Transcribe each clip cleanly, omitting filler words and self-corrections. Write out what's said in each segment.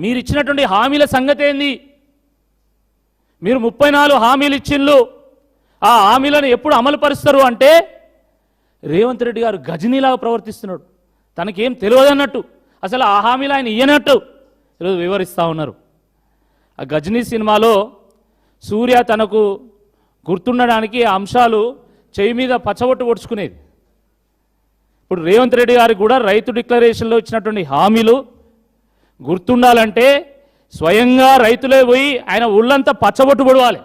మీరు ఇచ్చినటువంటి హామీల సంగతి ఏంది? మీరు 34 హామీలు ఇచ్చిళ్ళు, ఆ హామీలను ఎప్పుడు అమలు పరుస్తారు అంటే రేవంత్ రెడ్డి గారు గజనీలాగా ప్రవర్తిస్తున్నాడు. తనకేం తెలియదన్నట్టు, అసలు ఆ హామీలు ఆయన ఇయ్యనట్టు ఈరోజు వివరిస్తూ ఉన్నారు. ఆ గజనీ సినిమాలో సూర్య తనకు గుర్తుండడానికి ఆ అంశాలు చెయ్యి మీద పచ్చబొట్టు పొడుచుకునేది. ఇప్పుడు రేవంత్ రెడ్డి గారికి కూడా రైతు డిక్లరేషన్లో ఇచ్చినటువంటి హామీలు గుర్తుండాలంటే స్వయంగా రైతులే పోయి ఆయన ఒళ్ళంతా పచ్చబొట్టు పొడవాలి.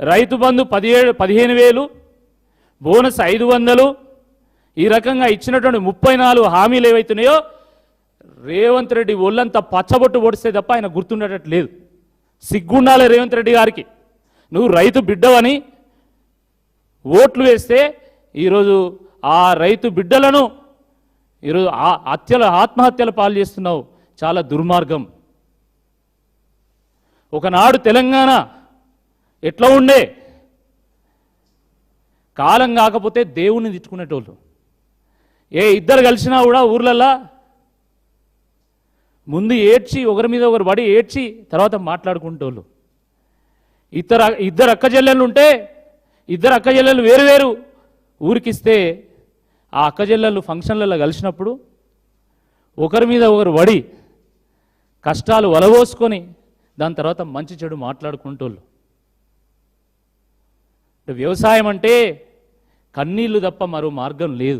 రైతు బంధు 15,000, బోనస్ 500, ఈ రకంగా ఇచ్చినటువంటి 34 హామీలు ఏవైతున్నాయో రేవంత్ రెడ్డి ఒళ్ళంతా పచ్చబొట్టు పొడిస్తే తప్ప ఆయన గుర్తుండేటట్టు లేదు. సిగ్గుండాలి రేవంత్ రెడ్డి గారికి. నువ్వు రైతు బిడ్డవని ఓట్లు వేస్తే ఈరోజు ఆ రైతు బిడ్డలను ఈరోజు ఆత్మహత్యల పాలు చేస్తున్నావు. చాలా దుర్మార్గం. ఒకనాడు తెలంగాణ ఎట్లా ఉండే? కాలం కాకపోతే దేవుణ్ణి తిట్టుకునేటోళ్ళు. ఏ ఇద్దరు కలిసినా కూడా ఊర్లల్లా ముందు ఏడ్చి ఒకరి మీద ఒకరు పడి ఏడ్చి తర్వాత మాట్లాడుకుంటోళ్ళు. ఇద్దరు అక్కచెల్లెళ్ళు ఉంటే ఇద్దరు అక్కచెల్లెళ్ళు వేరు వేరు ఊరికిస్తే ఆ అక్కచెల్లెళ్ళు ఫంక్షన్లలో కలిసినప్పుడు ఒకరి మీద ఒకరు పడి కష్టాలు వలబోసుకొని దాని తర్వాత మంచి చెడు మాట్లాడుకుంటోళ్ళు. వ్యవసాయం అంటే కన్నీళ్లు తప్ప మరో మార్గం లేదు.